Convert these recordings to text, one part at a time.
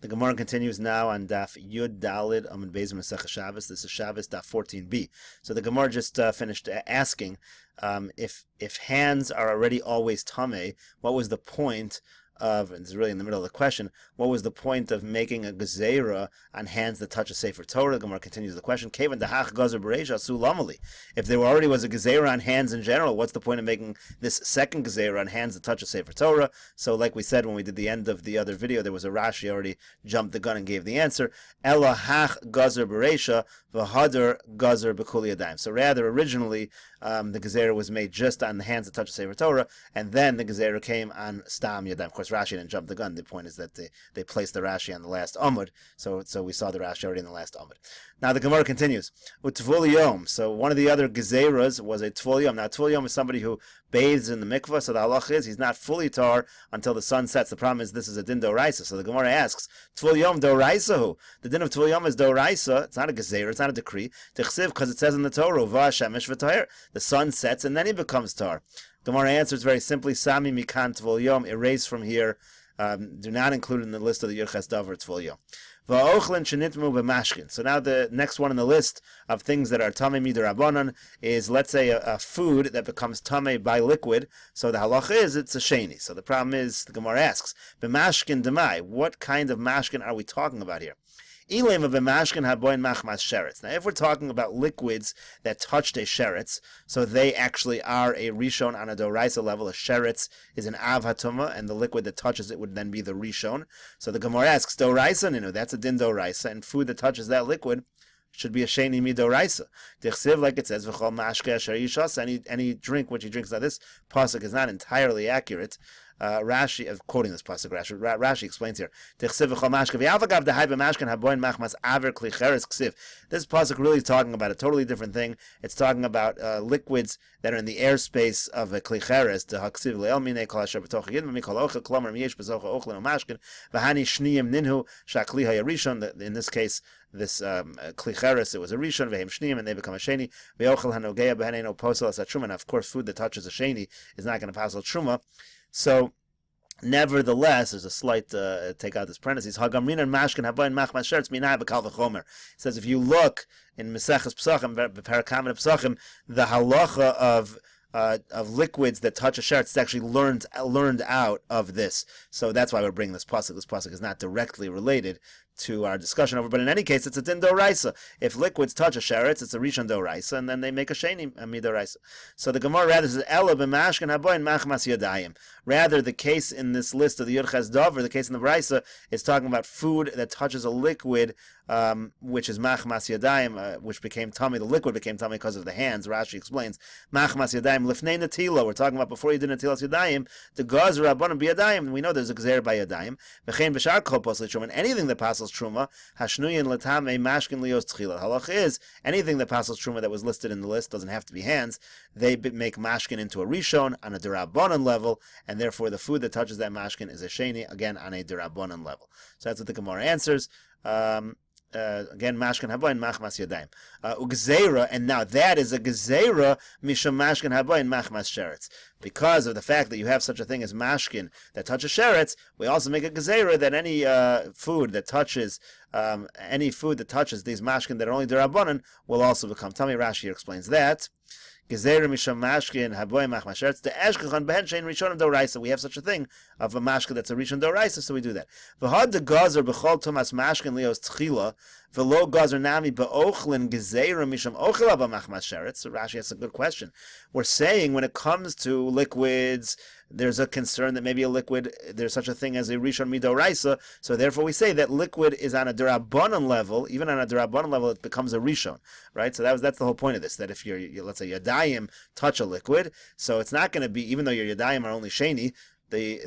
The Gemara continues now on Daf Yud Dalid Amud Beis Meseches Shabbos. This is Shabbos Daf 14b. So the Gemara just finished asking if hands are already always tamei, what was the point of, and this is really in the middle of the question, what was the point of making a gezerah on hands that touch a Sefer Torah? The Gemara continues the question. Kevan dahach gazer bereisha asu lamali. If there already was a gezerah on hands in general, what's the point of making this second gezerah on hands that touch a Sefer Torah? So like we said when we did the end of the other video, there was a Rashi already jumped the gun and gave the answer. Ela hach gazer bereisha v'hadar gazer b'kuli yadayim. So rather, originally, the gezerah was made just on the hands that touch a Sefer Torah, and then the gezerah came on stam yadayim. Of course, Rashi didn't jump the gun. The point is that they placed the Rashi on the last Amud, so we saw the Rashi already in the last Amud. Now the Gemara continues. Utvul Yom. So one of the other gezerahs was a Tvul Yom. Now Tvul Yom is somebody who bathes in the mikvah, so the halach is he's not fully tar until the sun sets. The problem is this is a din doraisa. So the Gemara asks, Tvul Yom doraisa who? The din of Tvul Yom is doraisa. It's not a gezerah, it's not a decree. Tichsiv, because it says in the Torah, V'Hashemesh v'Tahir. The sun sets and then he becomes tar. Gemara answers very simply, Sami mikan Tvul Yom, erase from here, do not include in the list of the Yerches Davar Tvul Yom. Va'ochlin shenitmu b'mashkin. So now the next one on the list of things that are tamei mid'Rabbanan is, let's say, a food that becomes tamei by liquid. So the halacha is it's a sheni. So the problem is, the Gemara asks, b'mashkin demai, what kind of mashkin are we talking about here? Now, if we're talking about liquids that touched a sheretz, so they actually are a rishon on a doraisa level. A sheretz is an av hatuma, and the liquid that touches it would then be the rishon. So the Gemara asks, doraisa ninu, that's a din doraisa, and food that touches that liquid should be a sheni midoraisa. Dichsiv, like it says, v'chol mashke asher yishas, any drink which he drinks. Now this pasuk is not entirely accurate. Rashi, quoting this pasuk, Rashi explains here. This pasuk really is talking about a totally different thing. It's talking about liquids that are in the airspace of a klicheres. In this case, this klicheres, it was a rishon, vehem shniyim, and they become a sheni. And of course, food that touches a sheni is not going to pass al truma. So, nevertheless, there's a slight take out this parentheses. Hagamrin and mashkin habayin machmas sheretz minai b'kal v'chomer. It says if you look in Meseches Psachim, Parakam and Psachim, the halacha of liquids that touch a sheretz is actually learned out of this. So that's why we're bringing this pasuk. This pasuk is not directly related to our discussion over, but in any case, it's a din doraisa. If liquids touch a sheretz, it's a rishon doraisa, and then they make a sheni midoraisa. So the Gemara rather says ela b'mashkin haboyin machmas yadayim. Rather, the case in this list of the Yerches Davar, the case in the Braisa, is talking about food that touches a liquid, which is machmas yadayim, which became tummy. The liquid became tummy because of the hands. Rashi explains machmas yadayim lifnei natila. We're talking about before you did natilas yadayim, the gazer rabbanim biyadayim. We know there's a gezer by yadayim. V'chein b'shar kol posel truma. Anything that passes truma, hashnuyin l'tamei mashkin lios tchila. Halach is anything that passes truma that was listed in the list doesn't have to be hands. They make mashkin into a rishon on a derabbanan level, and therefore the food that touches that mashkin is a sheni, again on a derabbanan level. So that's what the Gemara answers. Again, mashkin habayin machmas yadayim. Ugzeira, and now that is a gezerah misham mashkin habayin machmas sheretz. Because of the fact that you have such a thing as mashkin that touches sheretz, we also make a gezerah that any food that touches these mashkin that are only derabbanan will also become. Tell me, Rashi here explains that. Gezerah misham mashkin haboy machmas sheretz the eshkachan behen shein rishonim doraisa. We have such a thing of a mashkin that's a rishon doraisa, so we do that. V'had the gazer b'chol tumas mashkin lios tchila v'lo gazer nami ba'ochlin gezerah misham ochela b'machmas sheretz. So Rashi has a good question. We're saying when it comes to liquids, there's a concern that maybe a liquid, there's such a thing as a rishon midoraisa, so therefore we say that liquid is on a derabbanan level. Even on a derabbanan level, it becomes a rishon, right? So that's the whole point of this, that if you're let's say yadayim touch a liquid, so it's not going to be, even though your yadayim are only sheni, the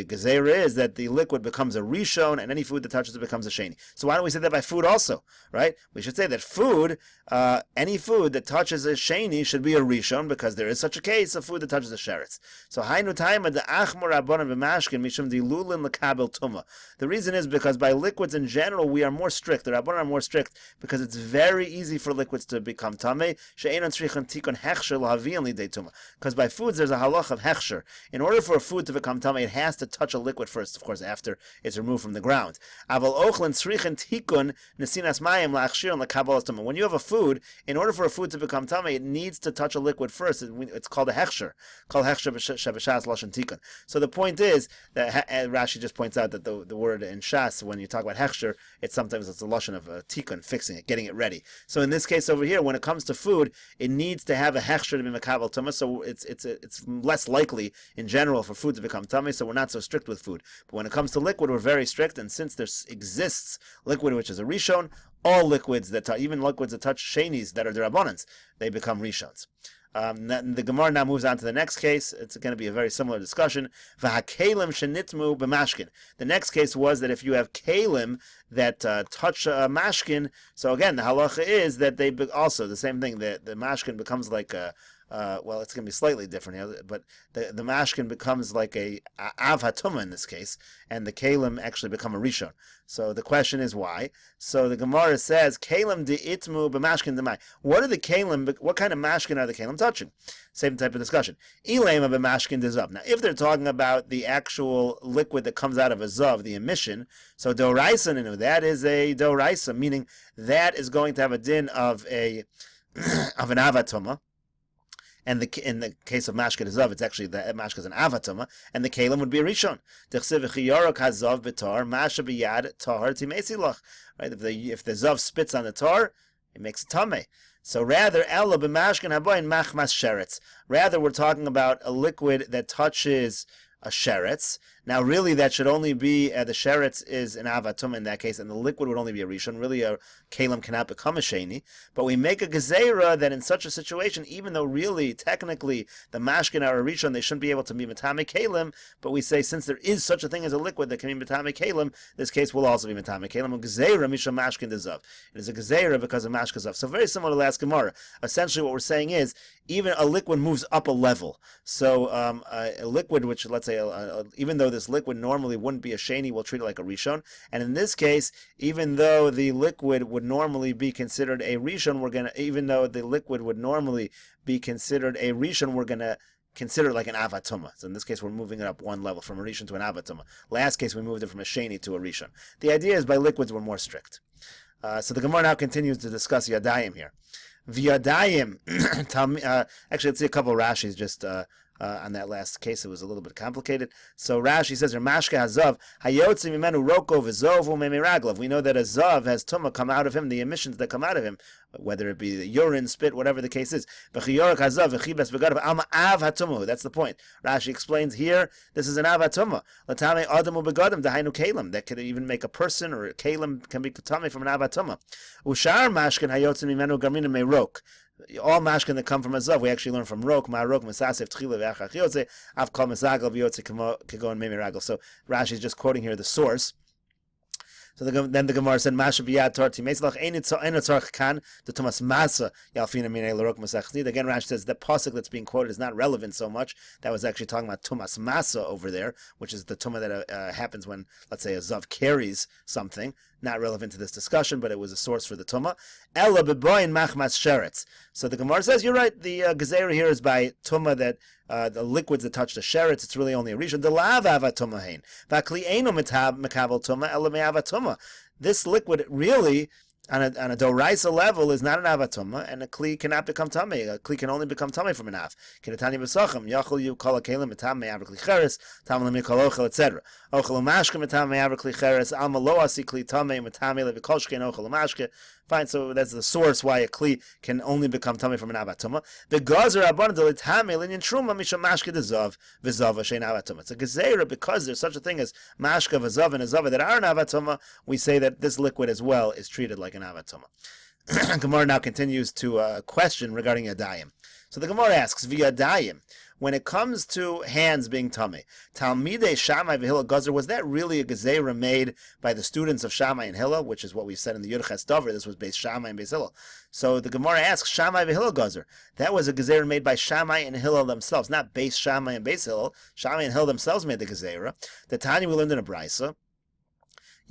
gezerah is that the liquid becomes a rishon, and any food that touches it becomes a sheni. So why don't we say that by food also, right? We should say that food, any food that touches a sheni should be a rishon, because there is such a case of food that touches a sheretz. So hainu taima de achmor rabbanan v'mashkin mishum dilulin lekabel tuma. The reason is because by liquids in general we are more strict. The rabbanan are more strict because it's very easy for liquids to become tamei. She'enon tzrichan tikon hechsher lahavian lidei tuma. Because by foods there's a halach of hechsher. In order for a food food to become tummy, it has to touch a liquid first, of course, after it's removed from the ground. When you have a food, in order for a food to become tummy, it needs to touch a liquid first. It's called a hechsher. So the point is that Rashi just points out that the word in Shas, when you talk about hechsher, sometimes it's a lashon of tikkun, fixing it, getting it ready. So in this case over here, when it comes to food, it needs to have a hechsher to be makabel tumah. So it's less likely in general for food to become tummy. So we're not so strict with food. But when it comes to liquid, we're very strict. And since there exists liquid which is a rishon, all liquids even liquids that touch shenis that are derabbanans, they become rishons. The Gemara now moves on to the next case. It's going to be a very similar discussion. V'hakelim shenitmu b'mashkin. The next case was that if you have kalim that touch mashkin, so again, the halacha is that they also, the same thing, the mashkin becomes like a, well, it's going to be slightly different here, but the mashkin becomes like a av hatuma in this case, and the kalim actually become a rishon. So the question is why? So the Gemara says, kalim de'itmu b'mashkin demai. What are the kalim, what kind of mashkin are the kalim touching? Same type of discussion. Ilema b'mashkin dezav. Now, if they're talking about the actual liquid that comes out of a zav, the emission, so doraisa ninu, that is a doraisa, meaning that is going to have a din of an avatuma. And in the case of mashkin hazav, it's actually the mashkin is an avatuma, and the kalim would be a rishon. Right? If the zav spits on the tar, it makes a tameh. So rather, ella b'mashkin haboin machmas sheretz. Rather, we're talking about a liquid that touches a sheretz. Now, really, that should only be, the sheretz is an avatum in that case, and the liquid would only be a rishon. Really, a kalim cannot become a sheni. But we make a gezerah that in such a situation, even though really, technically, the mashkin are a rishon, they shouldn't be able to be matame kalim, but we say, since there is such a thing as a liquid that can be matame kalim, this case will also be matame kalim. Gezerah misham mashkin dezav. It is a gezerah because of mashkin dezav. So very similar to last Gemara. Essentially, what we're saying is, even a liquid moves up a level. So a liquid, which, let's say, even though this liquid normally wouldn't be a sheni, we'll treat it like a rishon. And in this case, even though the liquid would normally be considered a rishon, we're gonna consider it like an avatuma. So in this case, we're moving it up one level from a rishon to an avatuma. Last case, we moved it from a sheni to a rishon. The idea is by liquids, we're more strict. So the Gemara now continues to discuss yadayim here. V'yadayim, actually, let's see a couple of Rashis just on that last case. It was a little bit complicated. So Rashi says, Ramashka hazav hayotzi mimenu roko v'zovu memiraglav. We know that a zav has tumah come out of him, the emissions that come out of him, whether it be the urine, spit, whatever the case is. V'chiyorak hazav v'chibes begadav alma av hatumu. That's the point. Rashi explains here, this is an av hatumah. Latame adamu begadim dahainu kalim. That could even make a person, or a kalim can be katame from an av hatumah. Ushar mashkin hayotzi mimenu garmina meirok. All mashkin that come from a zav, we actually learn from rok, ma'arok, mesasef, tchila, ve'achach yotze, av kol mesagal, v'yotze, kagon, memiragel. So Rashi is just quoting here the source. So then the Gemara said, Masha biyad tar timeslach, ein tzarch kan, the Thomas Masa, yalfina minei l'rok mesach. Again, Rashi says the pasuk that's being quoted is not relevant so much. That was actually talking about Thomas Masa over there, which is the tumah that happens when, let's say, a zav carries something. Not relevant to this discussion, but it was a source for the tumah. Ella beboin machmas sheretz. So the Gemara says, you're right, the gezerah here is by tumah that the liquids that touch the sheretz, it's really only a rishon. The lav ava tumahin. Vakli eino mekabel tumah ella me'ava tumah. This liquid really, on a doraisa level, is not an avatuma, and a kli cannot become tamei. A kli can only become tamei from an av. Kinatani b'sachem yachol you kol hakelim etam me'aver kli cheres tam lemi kol ochel etc. Ochel umashke metam me'aver kli cheres alma lo asi kli tamei metam levi kol shkein ochel umashke. Fine, so that's the source why a kli can only become tamei from an avatuma. The gazer abundant tamei linyan truma misham mashke dezav v'zav shein avatuma. It's a gezerah because there's such a thing as mashke v'zav and a zav that are an avatuma. We say that this liquid as well is treated like an avatuma. Gemara now continues to question regarding yadayim. So the Gemara asks, v'yadayim, when it comes to hands being tummy, Talmidei Shammai v'Hillel Gazer, was that really a gezerah made by the students of Shammai and Hillel, which is what we said in the Yurches Dover? This was Beis Shammai and Beis Hillel. So the Gemara asks, Shammai v'Hillel Gazer, that was a gezerah made by Shammai and Hillel themselves, not Beis Shammai and Beis Hillel. Shammai and Hillel themselves made the gezerah. The Tanya we learned in a brisa.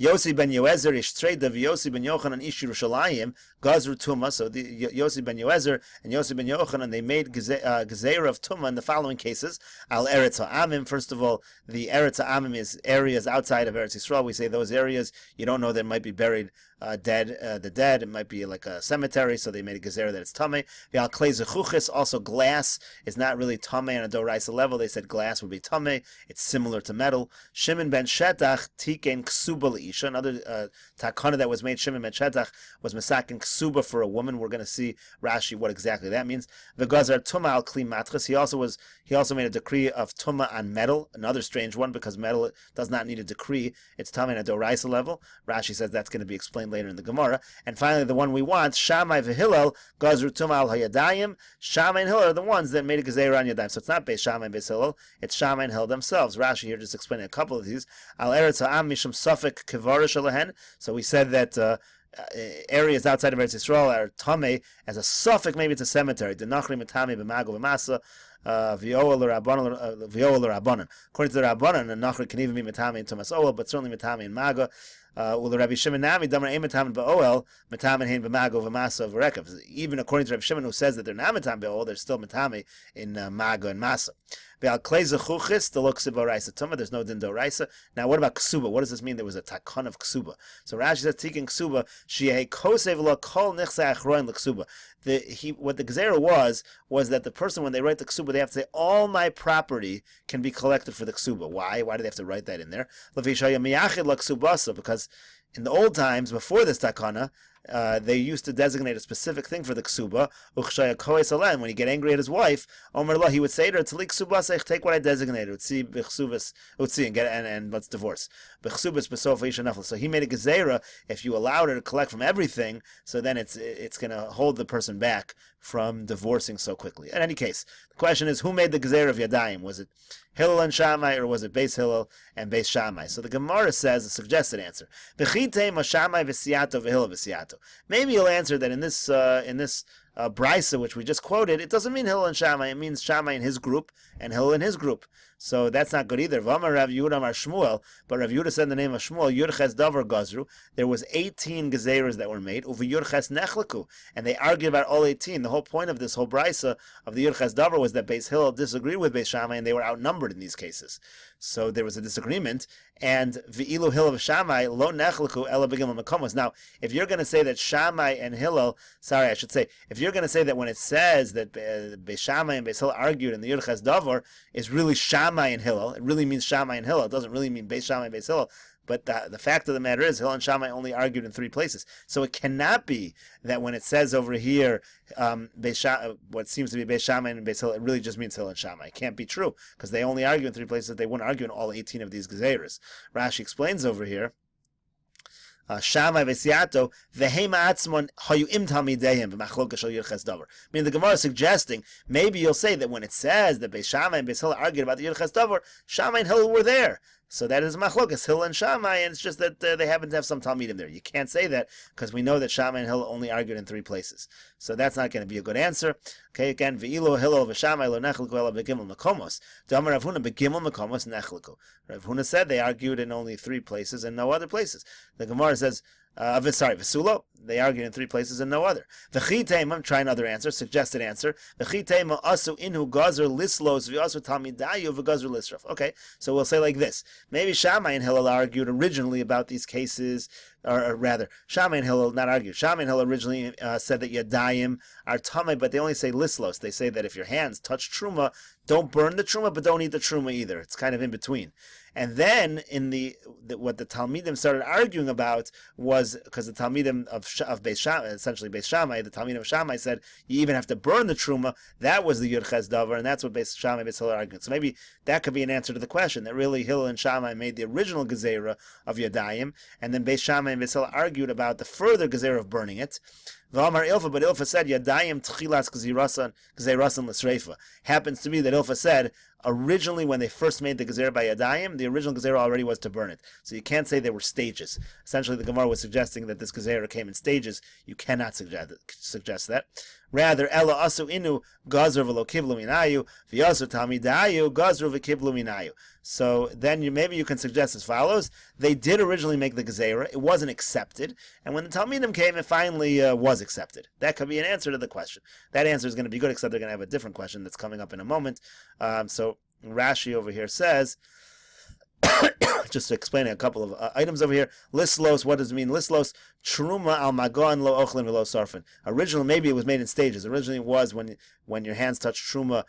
Yosi ben Yoezer Ishtreida Yosi ben Yochanan Ish Yerushalayim Gazru Tuma. So the Yosi ben Yoezer and Yosi ben Yochanan, they made Gezeira of Tuma in the following cases. Al Eretz HaAmim. First of all, the Eretz HaAmim is areas outside of Eretz Yisrael. We say those areas you don't know there might be buried the dead. It might be like a cemetery, so they made a Gezeira that it's Tameh. The Al Klei Zechuchis, also glass is not really Tameh on a Doraisa level. They said glass would be Tameh. It's similar to metal. Shimon ben Shetach Tiken Ksuba L'Isha. Another takana that was made, Shimon ben Shetach was Masakin Ksuba for a woman. We're going to see Rashi what exactly that means. The Gazar Tuma al Kli Matras. He also made a decree of Tuma on metal. Another strange one, because metal does not need a decree. It's Tameh on a Doraisa level. Rashi says that's going to be explained later in the Gemara. And finally, the one we want, Shammai v'Hillel Gazru Tuma al Hayadayim. Shammai and Hillel are the ones that made a Gezeira on Yadayim. So it's not Beis Shammai and Beis Hillel. It's Shammai and Hillel themselves. Rashi here just explaining a couple of these. Al Eretz Ha'am Mishum Safek Kevarish Alehen. So we said that areas outside of Eretz Yisrael are Tameh as a suffix. Maybe it's a cemetery. Denachri Matami b'Mago v'Masa. V'yoel l'Rabbanan. According to the Rabbanan, a nachri can even be Matami in Tumas Oel, but certainly Matami in Maga. Rabbi Shimon Nami, Damar Ein Matamin Ba'oel, Matamin Hein B'Mago V'Masa V'Rekav. Even according to Rabbi Shimon, who says that they're not Matamin Ba'oel, they're still Matami in Maga and Masa. Ve'al Klei Zechuchis, the Lok Siba Raisa Tuma, there's no Din Do Raisa. Now, what about Ksuba? What does this mean? There was a takon of Ksuba. So Rashi says, Tikin Ksuba, Shieh Kosev Lo Kol Nichsa Achroin L'Ksuba. What the Gezerah was that the person, when they write the Ksuba, they have to say, all my property can be collected for the Ksuba. Why? Why do they have to write that in there? Because in the old times, before this takana, they used to designate a specific thing for the ksuba. When he get angry at his wife, he would say to her, take what I designated, and let's divorce. So he made a gezerah, if you allowed her to collect from everything, so then it's going to hold the person back from divorcing so quickly. In any case, the question is, who made the gezerah of Yadayim? Was it Hillel and Shammai, or was it Beis Hillel and Beis Shammai? So the Gemara says a suggested answer. Maybe you'll answer that in this Brisa, which we just quoted, it doesn't mean Hillel and Shammai. It means Shammai and his group and Hillel and his group. So that's not good either. V'amar Rav Yehuda Amar Shmuel, but Rav Yehuda said in the name of Shmuel, Yurches Davar Gazru. There was 18 Gezeiras that were made, Uvi Yurches Nechleku, and they argued about all 18. The whole point of this whole Brisa of the Yurches Davar was that Beis Hillel disagreed with Beis Shammai, and they were outnumbered in these cases. So there was a disagreement, and V'ilu Hillel v'Shammai lo Nechleku ela b'gimel makomos. Now, if you're going to say that Shammai and Hillel, if you're going to say that when it says that Beis Shammai and Beis Hillel argued in the Yurches Davar is really Shammai and Hillel, it really means Shammai and Hillel. It doesn't really mean Beis Shammai and Beis Hillel. But the fact of the matter is, Hillel and Shammai only argued in 3 places. So it cannot be that when it says over here, what seems to be Beis Shammai and Beis Hillel, it really just means Hillel and Shammai. It can't be true, because they only argue in 3 places. They wouldn't argue in all 18 of these Gezeiras. Rashi explains over here, Shammai v'Siato v'heima atzmon hayu im talmideim b'machloka shel Yurches Davar. I mean, the Gemara is suggesting maybe you'll say that when it says that Beis Shammai and Beis Hillel argued about the Yurches Davar, Shammai and Hillel were there. So that is machlokas, Hillel and Shammai, and it's just that they happen to have some talmidim there. You can't say that, because we know that Shammai and Hillel only argued in 3 places. So that's not going to be a good answer. Okay, again, v'ilo Hillel v'Shammai lo nechliku ela begimel makomos. Damar Rav Huna begimel makomos nechliku. Rav Huna said they argued in only 3 places and no other places. The Gemara says, V'sulo, they argued in 3 places and no other. V'chitema, try another answer, suggested answer. V'chitema asu inhu gazer lislos v'asu talmidayu v'gazer lisraf. Okay, so we'll say like this. Maybe Shammai and Hillel argued originally about these cases, or rather, Shammai and Hillel not argued. Shammai and Hillel originally said that Yadayim are tamei, but they only say lislos. They say that if your hands touch truma, don't burn the truma, but don't eat the truma either. It's kind of in between. And then in what the Talmidim started arguing about was, because the Talmidim of Beis Shammai, essentially Beis Shammai, the Talmidim of Shammai said you even have to burn the truma. That was the Yurches Davar, and that's what Beis Shammai Beis Hillel argued. So maybe that could be an answer to the question, that really Hillel and Shammai made the original Gezerah of Yadayim, and then Beis Shammai and Beis Hillel argued about the further Gezerah of burning it. V'amar Ilfa, but Ilfa said, Yadayim tchilas gzeirasan l'sreifa. Happens to be that Ilfa said, originally when they first made the gezer by Yadayim, the original gezer already was to burn it. So you can't say there were stages. Essentially, the Gemara was suggesting that this gezer came in stages. You cannot suggest that. Rather, Ela asu inu gazr v'lo kiblu minayu, v'yasu tamidayu gazr v'kiblu minayu. So then maybe you can suggest as follows. They did originally make the gezerah. It wasn't accepted. And when the Talmidim came, it finally was accepted. That could be an answer to the question. That answer is going to be good, except they're going to have a different question that's coming up in a moment. So Rashi over here says, just to explain a couple of items over here. Lislos, what does it mean? Lislos, truma al magon lo ochlin v'lo sarfin. Originally, maybe it was made in stages. Originally, it was when your hands touch truma,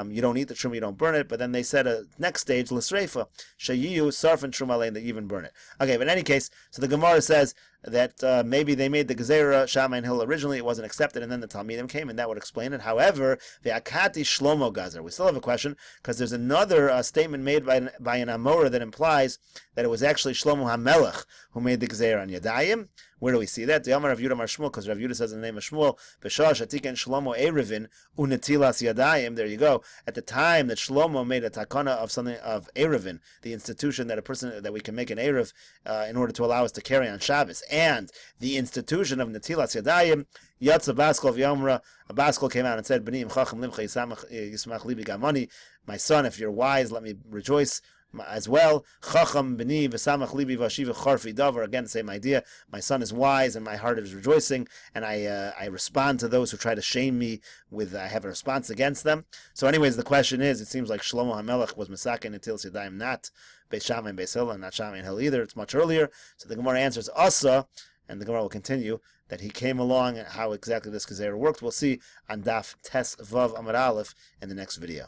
you don't eat the truma, you don't burn it. But then they said next stage, l'sreifa, shayiyu sarfin truma lein, they even burn it. Okay, but in any case, so the Gemara says that maybe they made the gezerah Shammai and Hill originally, it wasn't accepted, and then the Talmidim came, and that would explain it. However, the Akati Shlomo Gazer, we still have a question, because there's another statement made by an Amora that implies that it was actually Shlomo HaMelech who made the gezerah on Yadayim. Where do we see that? The Amar Rav Yudah Mar Shmuel, because Rav Yudah says in the name of Shmuel, B'shah Shatiken Shlomo Erevin Unetilas Yadayim. There you go. At the time that Shlomo made a takana of something of Erevin, the institution that a person that we can make an Erev in order to allow us to carry on Shabbos, and the institution of Netilas Yadayim, Yatsa Baskol V'Yomra, a Baskol came out and said, B'nim Chacham Limcha Yismach Libi Gamani, my son, if you're wise, let me rejoice as well. Chacham b'ni v'samach libi v'ashiva charfi davar. Again, same idea. My son is wise and my heart is rejoicing, and I respond to those who try to shame me with, I have a response against them. So anyways, the question is, it seems like Shlomo HaMelech was Mesaken until Yadayim, not Beis Shammai and Beis Hillel, and not Shammai and Hill either. It's much earlier. So the Gemara answers Asa, and the Gemara will continue that he came along and how exactly this Gezerah worked. We'll see on Daf Tes Vav Amar Aleph in the next video.